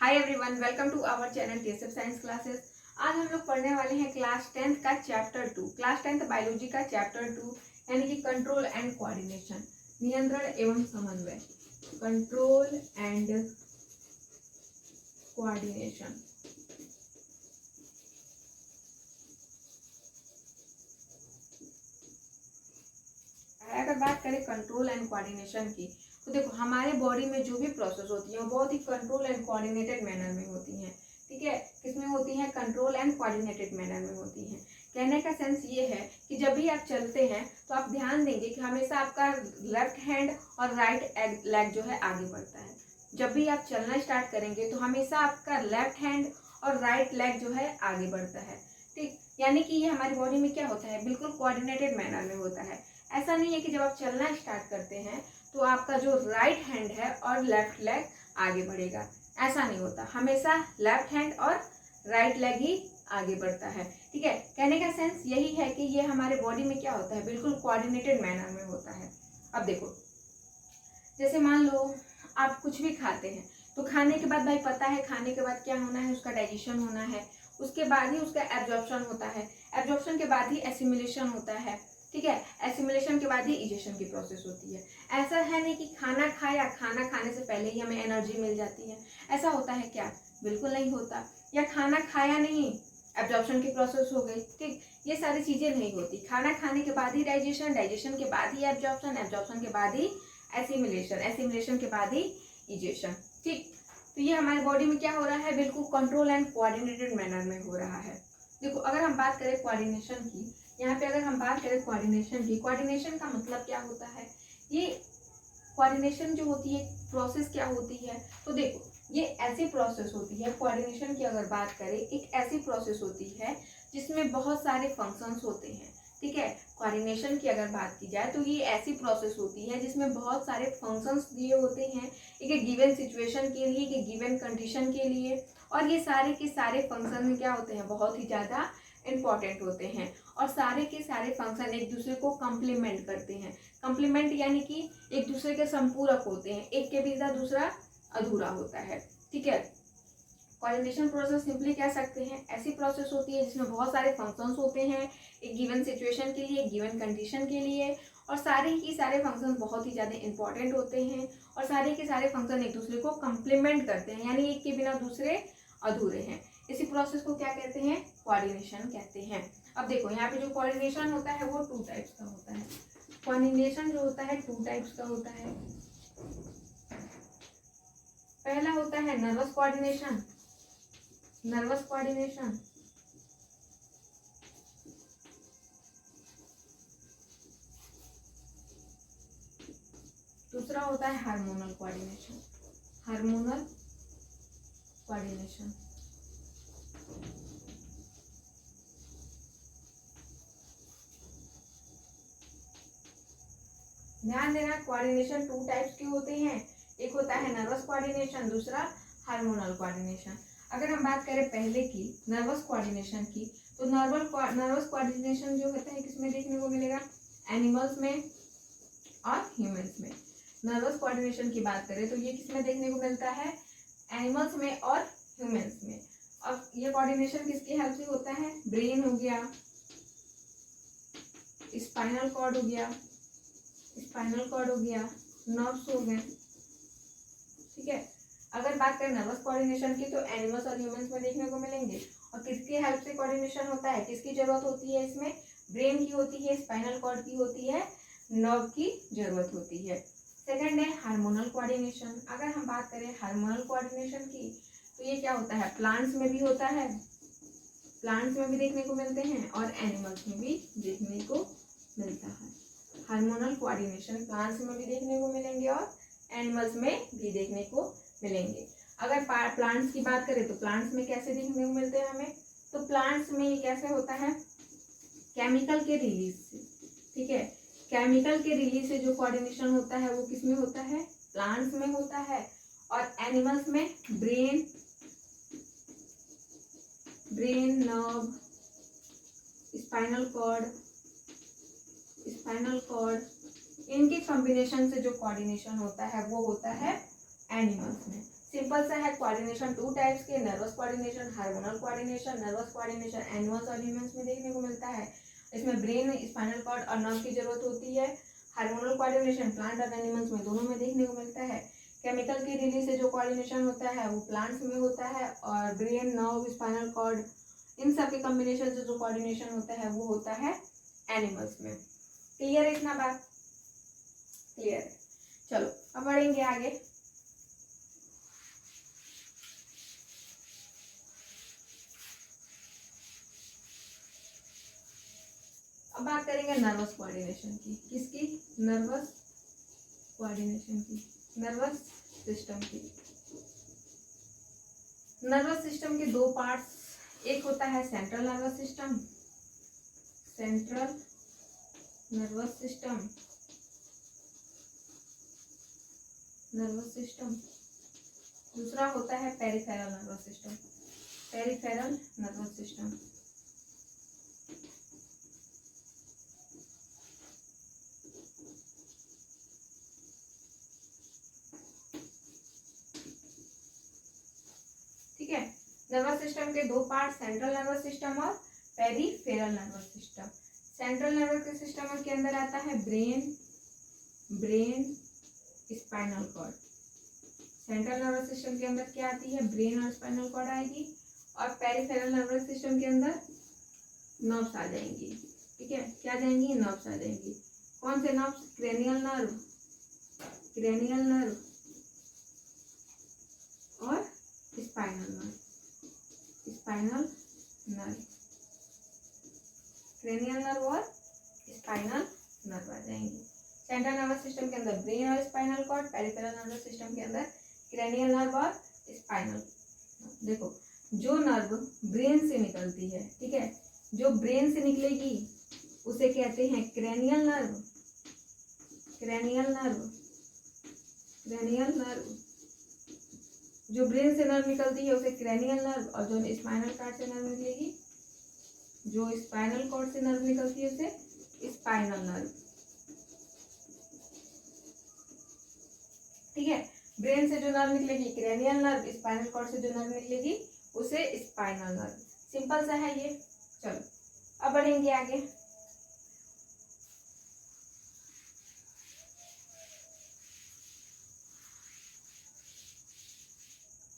Hi everyone, welcome to our channel TSF science classes. आज हम लोग पढ़ने वाले हैं क्लास 10th का चैप्टर 2, क्लास 10th बायोलॉजी का चैप्टर 2 यानी कि कंट्रोल एंड कोऑर्डिनेशन, नियंत्रण एवं समन्वय। Control and coordination. अगर बात करें कंट्रोल एंड कोऑर्डिनेशन की, तो देखो हमारे बॉडी में जो भी प्रोसेस होती है वो बहुत ही कंट्रोल एंड कोऑर्डिनेटेड मैनर में होती हैं। ठीक है, किसमें होती हैं? कंट्रोल एंड कोऑर्डिनेटेड मैनर में होती हैं। कहने का सेंस ये है कि जब भी आप चलते हैं तो आप ध्यान देंगे कि हमेशा आपका लेफ्ट हैंड और राइट लेग जो है आगे बढ़ता है। जब भी आप चलना स्टार्ट करेंगे तो हमेशा आपका लेफ्ट हैंड और राइट लेग जो है आगे बढ़ता है। ठीक, यानी कि ये हमारी बॉडी में क्या होता है? बिल्कुल कोऑर्डिनेटेड मैनर में होता है। ऐसा नहीं है कि जब आप चलना स्टार्ट करते हैं तो आपका जो राइट हैंड है और लेफ्ट लेग आगे बढ़ेगा, ऐसा नहीं होता। हमेशा लेफ्ट हैंड और राइट लेग ही आगे बढ़ता है। ठीक है, कहने का सेंस यही है कि ये हमारे बॉडी में क्या होता है? बिल्कुल कोऑर्डिनेटेड मैनर में होता है। अब देखो, जैसे मान लो आप कुछ भी खाते हैं तो खाने के बाद भाई पता है खाने के बाद क्या होना है? उसका डाइजेशन होना है, उसके बाद ही उसका एब्जॉर्प्शन होता है, एब्जॉर्प्शन के बाद ही एसिमिलेशन होता है। ठीक है, एसिमिलेशन के बाद ही इजेशन की प्रोसेस होती है। ऐसा है नहीं कि खाना खाया, खाना खाने से पहले ही हमें एनर्जी मिल जाती है, ऐसा होता है क्या? बिल्कुल नहीं होता। या खाना खाया नहीं, एब्जॉर्प्शन की प्रोसेस हो गई। ठीक, ये सारी चीजें नहीं होती। खाना खाने के बाद ही डाइजेशन, डाइजेशन के बाद ही एब्जॉर्प्शन, एब्जॉर्प्शन के बाद ही एसिमिलेशन, एसिमिलेशन के बाद ही इजेशन। ठीक, तो ये हमारी बॉडी में क्या हो रहा है? बिल्कुल कंट्रोल एंड कोऑर्डिनेटेड मैनर में हो रहा है। देखो, अगर हम बात करें कोऑर्डिनेशन की, यहाँ पे अगर हम बात करें कोऑर्डिनेशन की, कोऑर्डिनेशन का मतलब क्या होता है? ये कोऑर्डिनेशन जो होती है प्रोसेस क्या होती है? तो देखो, ये ऐसी प्रोसेस होती है, कोऑर्डिनेशन की अगर बात करें, एक ऐसी प्रोसेस होती है जिसमें बहुत सारे फंक्शंस होते हैं। ठीक है, कोऑर्डिनेशन की अगर बात की जाए तो ये ऐसी प्रोसेस होती है जिसमें बहुत सारे फंक्शंस दिए होते हैं एक गिवन सिचुएशन के लिए, एक गिवन कंडीशन के लिए, और ये सारे के सारे फंक्शन क्या होते हैं? बहुत ही ज़्यादा इंपॉर्टेंट होते हैं, और सारे के सारे फंक्शन एक दूसरे को कम्प्लीमेंट करते हैं। कम्प्लीमेंट यानी कि एक दूसरे के संपूरक होते हैं, एक के बिना दूसरा अधूरा होता है। ठीक है, कोऑर्डिनेशन प्रोसेस सिंपली कह सकते हैं ऐसी प्रोसेस होती है जिसमें बहुत सारे फंक्शंस होते हैं एक गिवन सिचुएशन के लिए, एक गिवन कंडीशन के लिए, और सारे ही सारे फंक्शन बहुत ही ज़्यादा इंपॉर्टेंट होते हैं, और सारे के सारे फंक्शन एक दूसरे को कम्प्लीमेंट करते हैं, यानी एक के बिना दूसरे अधूरे हैं। इसी प्रोसेस को क्या कहते हैं? कोऑर्डिनेशन कहते हैं। अब देखो, यहाँ पे जो कोऑर्डिनेशन होता है वो 2 टाइप्स का होता है। कोऑर्डिनेशन जो होता है 2 टाइप्स का होता है। पहला होता है नर्वस कोऑर्डिनेशन, नर्वस कोऑर्डिनेशन। दूसरा होता है हार्मोनल कोऑर्डिनेशन, हार्मोनल कोऑर्डिनेशन। ध्यान देना, कोऑर्डिनेशन 2 टाइप्स के होते हैं, एक होता है नर्वस कोऑर्डिनेशन, दूसरा हार्मोनल कोऑर्डिनेशन। अगर हम बात करें पहले की, नर्वस कोऑर्डिनेशन की, तो नर्वस कोऑर्डिनेशन जो होता है किसमें देखने को मिलेगा? एनिमल्स में और ह्यूमंस में। नर्वस कोऑर्डिनेशन की बात करें तो ये किसमें देखने को मिलता है? एनिमल्स में और ह्यूमंस में। अब ये कोऑर्डिनेशन किसकी हेल्प से होता है? ब्रेन हो गया, स्पाइनल कॉर्ड हो गया, स्पाइनल कॉर्ड हो गया, नर्व्स हो गए। ठीक है, अगर बात करें नर्वस कोऑर्डिनेशन की तो एनिमल्स और ह्यूमंस में देखने को मिलेंगे। और किसकी हेल्प से कोऑर्डिनेशन होता है? किसकी जरूरत होती है इसमें? ब्रेन की होती है, स्पाइनल कॉर्ड की होती है, नर्व की जरूरत होती है। सेकंड है हार्मोनल कोऑर्डिनेशन। अगर हम बात करें हार्मोनल कोऑर्डिनेशन की तो ये क्या होता है? प्लांट्स में भी होता है, प्लांट्स में भी देखने को मिलते हैं और एनिमल्स में भी देखने को मिलता है। हार्मोनल कोऑर्डिनेशन प्लांट्स में भी देखने को मिलेंगे और एनिमल्स में भी देखने को मिलेंगे। अगर प्लांट्स की बात करें तो प्लांट्स में कैसे देखने को मिलते हैं हमें? तो प्लांट्स में ये कैसे होता है? केमिकल के रिलीज से। ठीक है, केमिकल के रिलीज से जो कोऑर्डिनेशन होता है वो किसमें होता है? प्लांट्स में होता है। और एनिमल्स में ब्रेन, नर्व, स्पाइनल कॉर्ड, इनके कॉम्बिनेशन से जो कोऑर्डिनेशन होता है वो होता है एनिमल्स में। सिंपल सा है कोऑर्डिनेशन टू टाइप्स के, nervous coordination, hormonal coordination. Nervous coordination animals और ह्यूमंस में देखने को मिलता है, इसमें ब्रेन, स्पाइनल कॉर्ड और नर्व की जरूरत होती है। हार्मोनल कोऑर्डिनेशन प्लांट और एनिमल्स में दोनों में देखने को मिलता है। केमिकल की रिलीज से जो कोऑर्डिनेशन होता है वो प्लांट्स में होता है, और ब्रेन, नर्व, स्पाइनल कॉर्ड इन सब के कॉम्बिनेशन से जो कोऑर्डिनेशन होता है वो होता है एनिमल्स में। क्लियर है इतना बात? क्लियर है। चलो अब बढ़ेंगे आगे। अब बात करेंगे नर्वस कोऑर्डिनेशन की। किसकी? नर्वस कोऑर्डिनेशन की, नर्वस सिस्टम की। नर्वस सिस्टम के दो पार्ट्स, एक होता है central nervous system, central nervous system, nervous system. दूसरा होता है peripheral nervous system, peripheral nervous system. ठीक है, नर्वस सिस्टम के दो पार्ट, सेंट्रल नर्वस सिस्टम और peripheral nervous system. Central nervous system के अंदर आता है brain, brain, spinal cord. Central nervous system के अंदर क्या आती है? ब्रेन और स्पाइनल कॉर्ड आएगी, और पेरिफेरल नर्वस सिस्टम के अंदर नर्व्स आ जाएंगी। ठीक है, क्या जाएंगी? नर्व्स आ जाएंगी। कौन से nerves? Cranial nerve, cranial nerve और spinal nerve, spinal nerve, cranial nerve और स्पाइनल नर्व आ जाएंगी। सेंट्रल नर्वस सिस्टम के अंदर ब्रेन और spinal cord, peripheral nervous system के अंदर क्रेनियल नर्व और स्पाइनल। देखो, जो नर्व ब्रेन से निकलती है, ठीक है, जो ब्रेन से निकलेगी उसे कहते हैं cranial nerve, cranial nerve, cranial nerve. जो ब्रेन से नर्व निकलती है उसे क्रेनियल नर्व, और जो स्पाइनल कॉर्ड से नर्व निकलेगी, जो स्पाइनल कॉर्ड से नर्व निकलती है उसे स्पाइनल नर्व। ठीक है, ब्रेन से जो नर्व निकलेगी क्रेनियल नर्व, स्पाइनल कॉर्ड से जो नर्व निकलेगी उसे स्पाइनल नर्व। सिंपल सा है ये। चलो अब बढ़ेंगे आगे।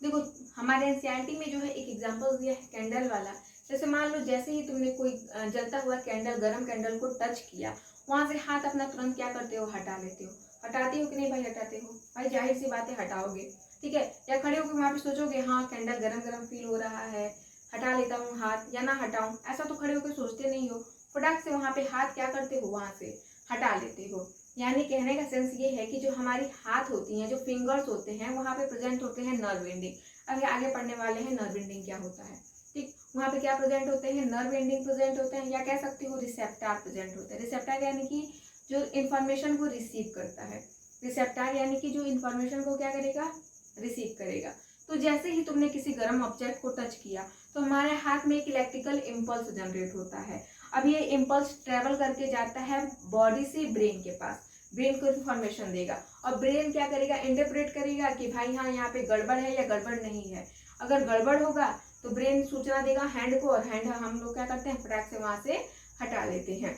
देखो, हमारे एनसीईआरटी में जो है एक एग्जांपल दिया है कैंडल वाला। जैसे मान लो, जैसे ही तुमने कोई जलता हुआ कैंडल, गरम कैंडल को टच किया, वहां से हाथ अपना तुरंत क्या करते हो? हटा लेते हो। हटाते हो कि नहीं भाई? हटाते हो भाई, जाहिर सी बात है हटाओगे। ठीक है, या खड़े होकर वहां पे सोचोगे हाँ कैंडल गरम गरम फील हो रहा है, हटा लेता हूँ हाथ या ना हटाऊं, ऐसा तो खड़े होकर सोचते नहीं हो। फटाक से वहां पे हाथ क्या करते हो? वहां से हटा लेते हो। यानी कहने का सेंस ये है कि जो हमारी हाथ होती हैं, जो फिंगर्स होते हैं, वहां पे प्रेजेंट होते हैं नर्व एंडिंग। अभी आगे पढ़ने वाले हैं नर्व एंडिंग क्या होता है। ठीक, वहां पे क्या प्रेजेंट होते हैं? नर्व एंडिंग प्रेजेंट होते हैं, या कह सकते हो रिसेप्टर प्रेजेंट होते हैं। रिसेप्टर यानी कि जो इन्फॉर्मेशन को रिसीव करता है, रिसेप्टर यानी कि जो इन्फॉर्मेशन को क्या करेगा? रिसीव करेगा। तो जैसे ही तुमने किसी गर्म ऑब्जेक्ट को टच किया तो हमारे हाथ में एक इलेक्ट्रिकल इम्पल्स जनरेट होता है। अब ये इम्पल्स ट्रेवल करके जाता है बॉडी से ब्रेन के पास, ब्रेन को इन्फॉर्मेशन देगा, और ब्रेन क्या करेगा? इंटरप्रेट करेगा कि भाई हाँ यहाँ पे गड़बड़ है या गड़बड़ नहीं है। अगर गड़बड़ होगा तो ब्रेन सूचना देगा हैंड को, और हैंड हम लोग क्या करते हैं? फटाक से वहां से हटा लेते हैं।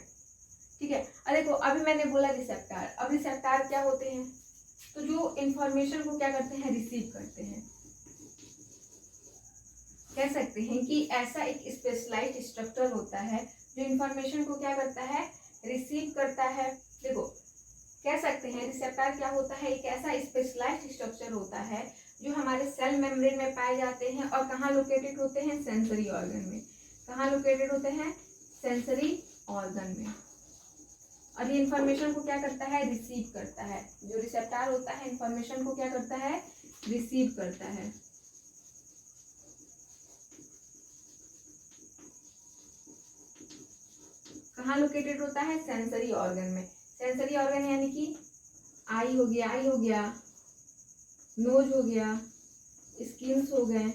ठीक है, और देखो अभी मैंने बोला रिसेप्टर। अब रिसेप्टर क्या होते हैं? तो जो इन्फॉर्मेशन को क्या करते हैं? रिसीव करते हैं। कह सकते हैं कि ऐसा एक स्पेशलाइज्ड स्ट्रक्चर होता है जो इन्फॉर्मेशन को क्या करता है? रिसीव करता है। देखो, कह सकते हैं रिसेप्टर क्या होता है? एक ऐसा स्पेशलाइज्ड स्ट्रक्चर होता है जो हमारे सेल मेम्ब्रेन में पाए जाते हैं, और कहाँ लोकेटेड होते हैं? सेंसरी ऑर्गन में। कहाँ लोकेटेड होते हैं? सेंसरी ऑर्गन में। और ये इन्फॉर्मेशन को क्या करता है? रिसीव करता है। जो रिसेप्टर होता है इन्फॉर्मेशन को क्या करता है? रिसीव करता है। कहाँ लोकेटेड होता है? सेंसरी ऑर्गन में। सेंसरी ऑर्गन यानी कि आई हो गया, नोज हो गया, स्किन्स हो गए,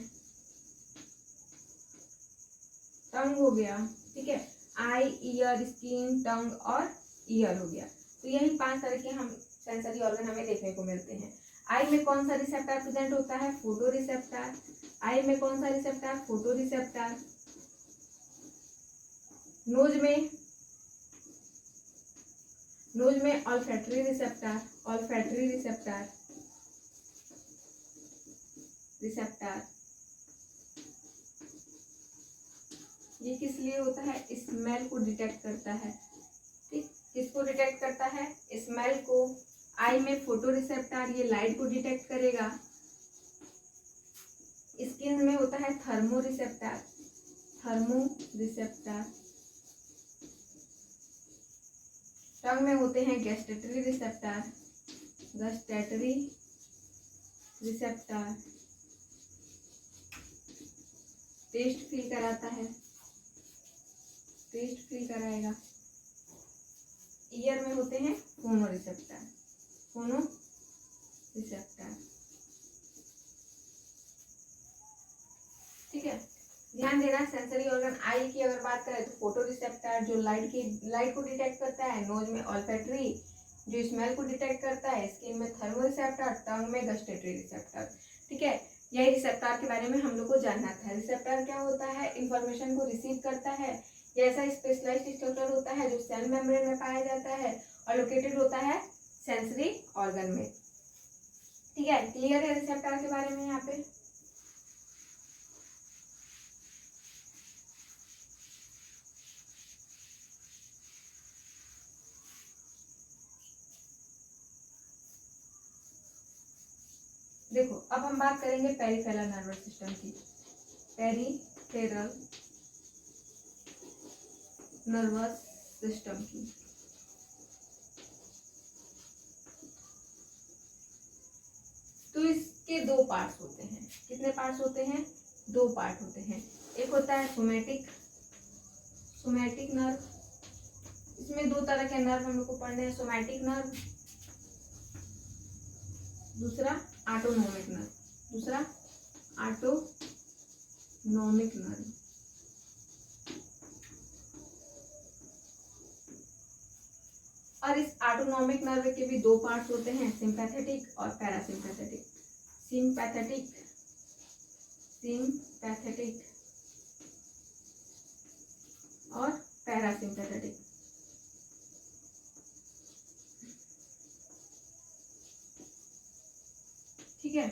टंग हो गया। ठीक है, आई, ईयर, स्किन, टंग और ईयर हो गया। तो यही 5 तरह के हम सेंसरी ऑर्गन हमें देखने को मिलते हैं। आई में कौन सा रिसेप्टर प्रेजेंट होता है? Photo receptor. आई में कौन सा रिसेप्टर? Photo receptor. नोज में ऑल्फैक्टरी रिसेप्टर, ऑल्फैक्टरी रिसेप्टर, ये किस लिए होता है? स्मेल को डिटेक्ट करता है। ठीक, किसको डिटेक्ट करता है? स्मेल को। आई में फोटो रिसेप्टर, ये लाइट को डिटेक्ट करेगा। स्किन में होता है थर्मो रिसेप्टर, थर्मो रिसेप्टर। टंग में होते हैं गैस्टेटरी रिसेप्टर, गैस्टेटरी रिसेप्टर। टेस्ट फील कराता है, टेस्ट फील कराएगा। ईयर में होते हैं फोनो रिसेप्टर, फोनो रिसेप्टर। ठीक है, ध्यान देना। सेंसरी ऑर्गन आई की अगर बात करें तो फोटो रिसेप्टर जो लाइट को डिटेक्ट करता है, नोज में ऑल्फैक्टरी जो स्मेल को डिटेक्ट करता है, स्किन में थर्मो रिसेप्टर, टंग में गस्टेटरी रिसेप्टर। ठीक है, यही रिसेप्टर के बारे में हम लोग को जानना था। रिसेप्टर क्या होता है? इंफॉर्मेशन को रिसीव करता है। ये ऐसा स्पेशलाइज्ड स्ट्रक्चर होता है जो सेल मेम्ब्रेन में पाया जाता है और लोकेटेड होता है सेंसरी ऑर्गन में। ठीक है, क्लियर है रिसेप्टर के बारे में यहाँ पे? देखो, अब हम बात करेंगे पेरिफेरल नर्वस सिस्टम की। पेरिफेरल नर्वस सिस्टम की। तो इसके दो पार्ट्स होते हैं। कितने पार्ट्स होते हैं? दो पार्ट होते हैं। एक होता है सोमैटिक नर्व। इसमें दो तरह के नर्व हम लोग को पढ़ने हैं, सोमैटिक नर्व, दूसरा ऑटोनोमिक नर्व, दूसरा ऑटोनोमिक नर्व। और इस ऑटोनोमिक नर्व के भी दो पार्ट्स होते हैं, सिंपैथेटिक और पैरासिम्पैथेटिक। सिंपैथेटिक और पैरासिम्पैथेटिक। ठीक है,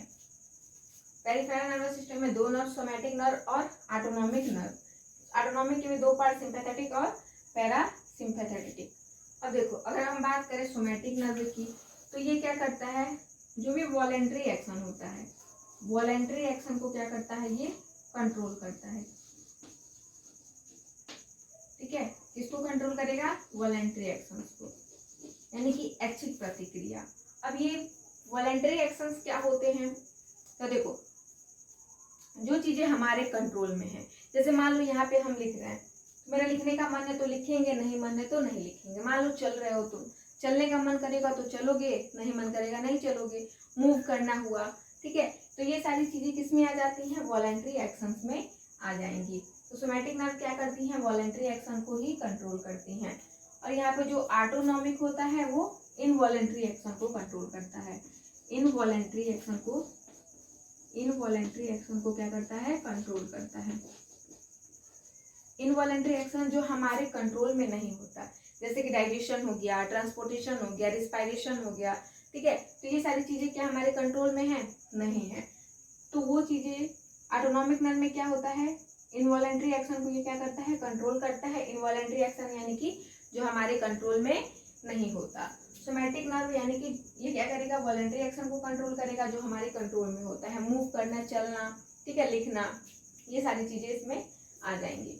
पेरिफेरल नर्वस सिस्टम में दो नर्व, सोमैटिक नर्व और ऑटोनोमिक नर्व। ऑटोनोमिक के भी दो पार्ट, सिंपैथेटिक और पैरासिम्पैथेटिक। अब देखो, अगर हम बात करें सोमैटिक नर्व की, तो ये क्या करता है? जो भी वॉलेंट्री एक्शन होता है, वॉलेंट्री एक्शन को क्या करता है? ये कंट्रोल करता है। ठीक है, किसको कंट्रोल करेगा? वॉलेंट्री एक्शन को, यानी कि ऐच्छिक प्रतिक्रिया। अब ये वॉलेंट्री एक्शंस क्या होते हैं? तो देखो, जो चीजें हमारे कंट्रोल में है, जैसे मान लो यहाँ पे हम लिख रहे हैं, मेरा लिखने का मन है तो लिखेंगे, नहीं मन है तो नहीं लिखेंगे। मान लो चल रहे हो तुम, चलने का मन करेगा तो चलोगे, नहीं मन करेगा नहीं चलोगे। मूव करना हुआ, ठीक है, तो ये सारी चीजें किसमें आ जाती हैं? वॉलेंट्री एक्शंस में आ जाएंगी। तो सोमैटिक नर्व क्या करती हैं? वॉलेंट्री एक्शन को ही कंट्रोल करती हैं। और यहाँ पे जो ऑटोनोमिक होता है वो इनवॉलेंट्री एक्शन को कंट्रोल करता है। इनवॉलेंट्री एक्शन को क्या करता है? कंट्रोल करता है। इनवॉलेंट्री एक्शन जो हमारे कंट्रोल में नहीं होता, जैसे कि डाइजेशन हो गया, ट्रांसपोर्टेशन हो गया, रिस्पायरेशन हो गया। ठीक है, तो ये सारी चीजें क्या हमारे कंट्रोल में है? नहीं है। तो वो चीजें ऑटोनोमिक नर्व में क्या होता है? इनवॉलेंट्री एक्शन को ये क्या करता है? कंट्रोल करता है। इनवॉलेंट्री एक्शन यानी कि जो हमारे कंट्रोल में नहीं होता। सोमैटिक नर्व यानी कि ये क्या करेगा? वॉलेंट्री एक्शन को कंट्रोल करेगा जो हमारे कंट्रोल में होता है, मूव करना, चलना, ठीक है, लिखना, ये सारी चीजें इसमें आ जाएंगी।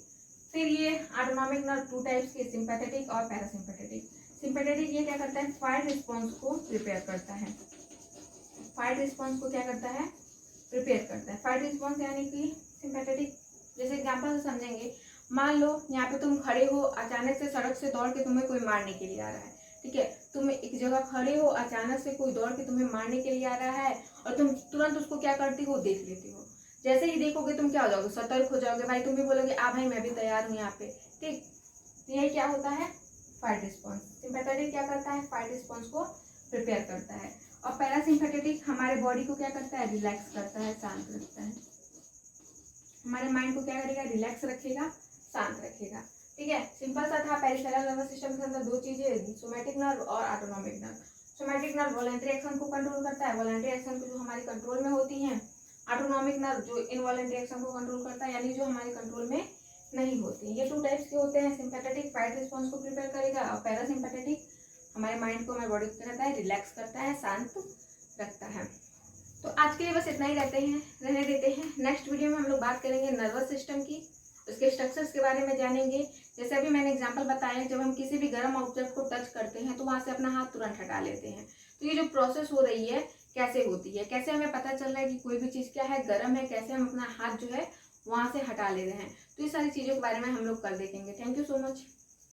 फिर ये ऑटोनोमिक नर्व टू टाइप्स के, सिंपैथेटिक और पैरासिम्पैथेटिक। सिंपैथेटिक ये क्या करता है? फाइट रिस्पॉन्स को प्रिपेयर करता है। फाइट रिस्पॉन्स को क्या करता है? प्रिपेयर करता है। फाइट रिस्पॉन्स यानी कि सिंपैथेटिक, जैसे एग्जांपल से समझेंगे। मान लो यहाँ पे तुम खड़े हो, अचानक से सड़क से दौड़ के तुम्हें कोई मारने के लिए आ रहा है। ठीक है, तुम एक जगह खड़े हो, अचानक से कोई दौड़ के तुम्हें मारने के लिए आ रहा है और तुम तुरंत उसको क्या करती हो? देख लेती हो। जैसे ही देखोगे तुम क्या हो जाओगे? सतर्क हो जाओगे। भाई तुम भी बोलोगे आ भाई मैं भी तैयार हूँ यहाँ पे। ठीक, ये क्या होता है? Fight response. सिंपैथेटिक क्या करता है? फाइट रिस्पॉन्स को प्रिपेयर करता है। और पैरासिम्पैथेटिक हमारे बॉडी को क्या करता है, रिलैक्स करता है, शांत रखता है, हमारे माइंड को क्या करेगा, रिलैक्स रखेगा, शांत रखेगा। ठीक है, सिंपल सा था। पेरिफेरल नर्वस सिस्टम के अंदर दो चीजें, सोमैटिक नर्व और autonomic nerve. Somatic nerve voluntary action को कंट्रोल करता है, वॉलंटरी एक्शन जो हमारे कंट्रोल में होती हैं। ऑटोनॉमिक नर्व जो इनवॉलंटरी एक्शन को कंट्रोल करता है, यानी जो हमारे कंट्रोल में नहीं होती। ये 2 टाइप्स के होते हैं। सिंपैथेटिक फाइट रिस्पॉन्स को प्रिपेयर करेगा और पैरासिम्पैथेटिक हमारे माइंड को, हमारे बॉडी को क्या करता है, रिलैक्स करता है, शांत रखता है। तो आज के लिए बस इतना ही रहने देते हैं। नेक्स्ट वीडियो में हम लोग बात करेंगे नर्वस सिस्टम की, उसके स्ट्रक्चर्स के बारे में जानेंगे। जैसे अभी मैंने एग्जांपल बताया, जब हम किसी भी गर्म ऑब्जेक्ट को टच करते हैं तो वहां से अपना हाथ तुरंत हटा लेते हैं। तो ये जो प्रोसेस हो रही है कैसे होती है, कैसे हमें पता चल रहा है कि कोई भी चीज़ क्या है, गर्म है, कैसे हम अपना हाथ जो है वहां से हटा ले रहे हैं। तो ये सारी चीज़ों के बारे में हम लोग कल देखेंगे। Thank you so much.